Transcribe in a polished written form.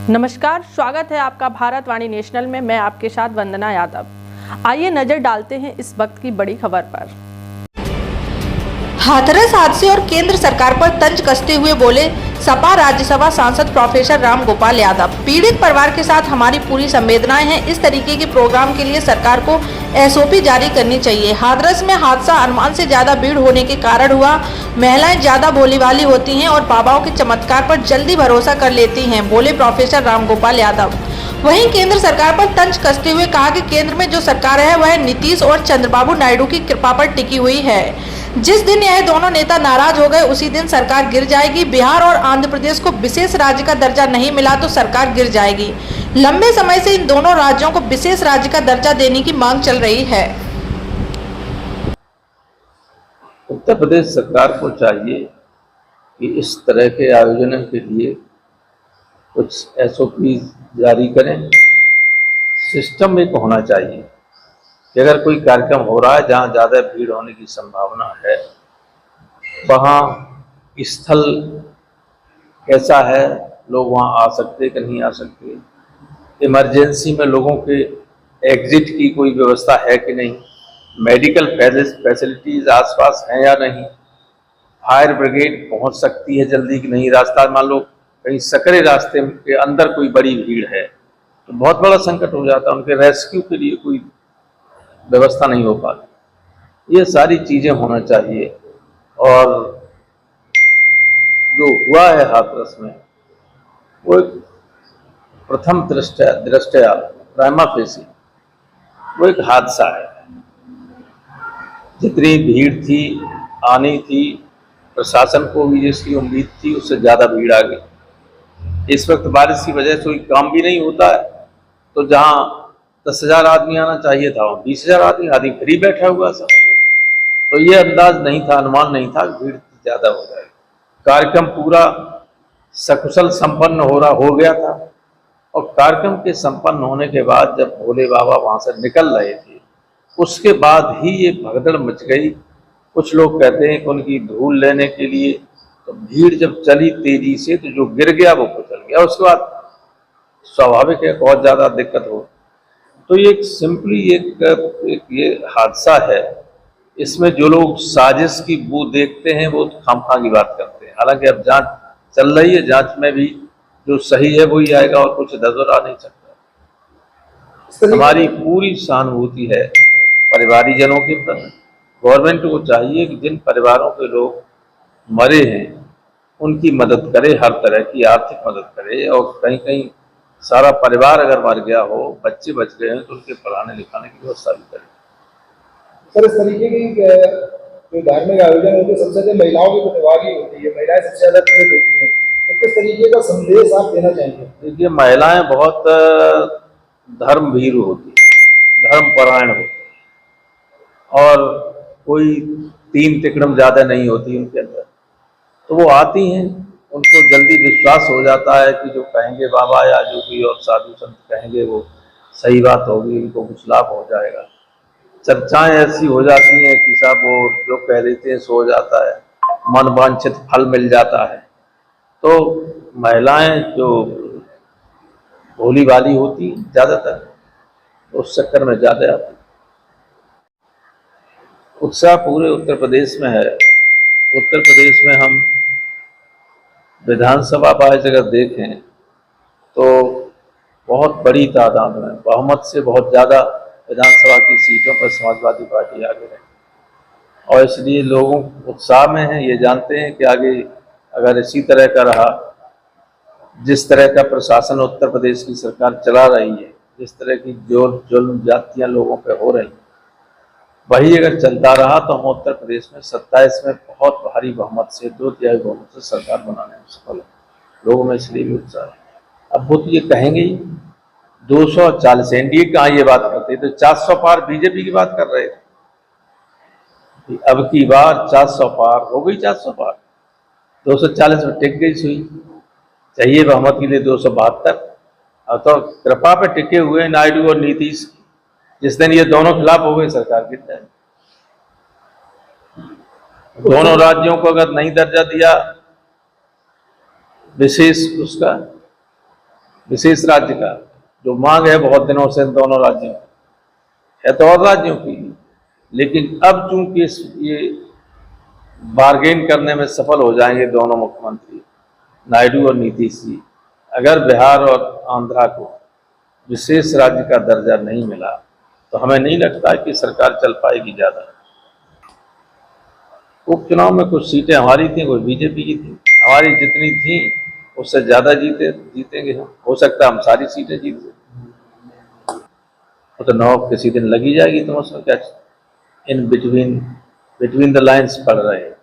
नमस्कार, स्वागत है आपका भारतवाणी नेशनल में। मैं आपके साथ वंदना यादव। आइए नजर डालते हैं इस वक्त की बड़ी खबर पर। हाथरस हादसे और केंद्र सरकार पर तंज कसते हुए बोले सपा राज्यसभा सांसद प्रोफेसर राम गोपाल यादव। पीड़ित परिवार के साथ हमारी पूरी संवेदनाएं हैं। इस तरीके के प्रोग्राम के लिए सरकार को एसओपी जारी करनी चाहिए। हाथरस में हादसा अनुमान से ज्यादा भीड़ होने के कारण हुआ। महिलाएं ज्यादा भोली भाली होती हैं और बाबाओं के चमत्कार पर जल्दी भरोसा कर लेती हैं, बोले प्रोफेसर राम गोपाल यादव। वहीं केंद्र सरकार पर तंज कसते हुए कहा कि केंद्र में जो सरकार है वह नीतीश और चंद्रबाबू नायडू की कृपा पर टिकी हुई है। जिस दिन यह दोनों नेता नाराज हो गए उसी दिन सरकार गिर जाएगी। बिहार और आंध्र प्रदेश को विशेष राज्य का दर्जा नहीं मिला तो सरकार गिर जाएगी। लंबे समय से इन दोनों राज्यों को विशेष राज्य का दर्जा देने की मांग चल रही है। उत्तर प्रदेश सरकार को चाहिए कि इस तरह के आयोजन के लिए कुछ एसओपी जारी करें। सिस्टम एक होना चाहिए कि अगर कोई कार्यक्रम हो रहा है जहाँ ज़्यादा भीड़ होने की संभावना है, वहाँ स्थल कैसा है, लोग वहाँ आ सकते कि नहीं आ सकते, इमरजेंसी में लोगों के एग्जिट की कोई व्यवस्था है कि नहीं, मेडिकल फैसिलिटीज आसपास हैं या नहीं, फायर ब्रिगेड पहुँच सकती है जल्दी कि नहीं, रास्ता मान लो कहीं सकरे रास्ते के अंदर कोई बड़ी भीड़ है तो बहुत बड़ा संकट हो जाता है, उनके रेस्क्यू के लिए कोई व्यवस्था नहीं हो पाती। ये सारी चीज़ें होना चाहिए। और जो हुआ है हाथरस में वो एक प्रथम दृष्टया प्राइमा फेसी वो एक हादसा है। जितनी भीड़ थी आनी थी, प्रशासन को भी जिसकी उम्मीद थी उससे ज़्यादा भीड़ आ गई। इस वक्त बारिश की वजह से कोई काम भी नहीं होता है, तो जहाँ 10,000 आदमी आना चाहिए था वहाँ 20,000 आदमी फ्री बैठा हुआ सब। तो ये अंदाज नहीं था, अनुमान नहीं था भीड़ ज़्यादा हो जाएगी। कार्यक्रम पूरा सकुशल संपन्न हो गया था और कार्यक्रम के संपन्न होने के बाद जब भोले बाबा वहाँ से निकल रहे थे उसके बाद ही ये भगदड़ मच गई। कुछ लोग कहते हैं कि उनकी धूल लेने के लिए तो भीड़ जब चली तेजी से तो जो गिर गया वो कुचल गया। उसके बाद स्वाभाविक है बहुत ज़्यादा दिक्कत हो। तो ये सिंपली एक ये हादसा है। इसमें जो लोग साजिश की बू देखते हैं वो खामखा की बात करते हैं। हालांकि अब जांच चल रही है, जांच में भी जो सही है वही आएगा और कुछ नजर आ नहीं सकता। हमारी पूरी सहानुभूति है परिवारीजनों के प्रति। गवर्नमेंट को चाहिए कि जिन परिवारों के लोग मरे हैं उनकी मदद करे, हर तरह की आर्थिक मदद करे। और कहीं कहीं सारा परिवार अगर मर गया हो, बच्चे बच गए हैं तो उनके पढ़ाने लिखाने की व्यवस्था भी करे। सर, इस तरीके की जो धार्मिक आयोजन होते हैं सबसे ज्यादा महिलाओं की प्रतिभागी होती है, महिलाएं सबसे ज्यादा पीड़ित होती हैं, तो किस तरीके का संदेश आप देना चाहेंगे? देखिए, महिलाएं बहुत धर्मभीरु होती है, धर्मपरायण होती है और कोई तीन तिकड़म ज्यादा नहीं होती उनके अंदर। तो वो आती हैं, उनको जल्दी विश्वास हो जाता है कि जो कहेंगे बाबा या जो भी और साधु संत कहेंगे वो सही बात होगी, उनको कुछ लाभ हो जाएगा। चर्चाएं ऐसी हो जाती हैं कि साहब वो जो कह देते हैं सो हो जाता है, मन वांछित फल मिल जाता है। तो महिलाएं जो भोली भाली होती ज्यादातर उस चक्कर में ज्यादा आती। उत्साह पूरे उत्तर प्रदेश में है। उत्तर प्रदेश में हम विधानसभा वाइज अगर देखें तो बहुत बड़ी तादाद में, बहुमत से बहुत ज़्यादा विधानसभा की सीटों पर समाजवादी पार्टी आगे रही और इसलिए लोग उत्साह में हैं। ये जानते हैं कि आगे अगर इसी तरह का रहा, जिस तरह का प्रशासन उत्तर प्रदेश की सरकार चला रही है, जिस तरह की जुल्म जातियाँ लोगों पर हो रही, वही अगर चलता रहा तो हम उत्तर प्रदेश में 27 में बहुत भारी बहुमत से, 2/3 बहुमत से सरकार बनाने में सफल है। लोगों में इसलिए भी उत्साह है। अब वो तो ये कहेंगे ही 240 एनडीए कहाँ ये बात करते तो 400 पार बीजेपी की बात कर रहे थे। अब की बार 400 पार हो गई, 400 पार 240 में टिक गई सुई। चाहिए बहुमत के लिए 272। अब तो कृपा पे टिके हुए नायडू और नीतीश। जिस दिन ये दोनों खिलाफ हो गए सरकार गिर जाए। दोनों राज्यों को अगर नहीं दर्जा दिया विशेष उसका विशेष राज्य का जो मांग है बहुत दिनों से इन दोनों राज्यों है तो और राज्यों की, लेकिन अब चूंकि ये बार्गेन करने में सफल हो जाएंगे दोनों मुख्यमंत्री नायडू और नीतीश जी, अगर बिहार और आंध्रा को विशेष राज्य का दर्जा नहीं मिला तो हमें नहीं लगता कि सरकार चल पाएगी ज़्यादा। उपचुनाव में कुछ सीटें हमारी थी, कोई बीजेपी की थी। हमारी जितनी थी उससे ज़्यादा जीतेंगे हम। हो सकता है हम सारी सीटें जीत लें, तो नौब किसी दिन लगी जाएगी, तो उसमें क्या इन बिटवीन द लाइन्स पढ़ रहे हैं।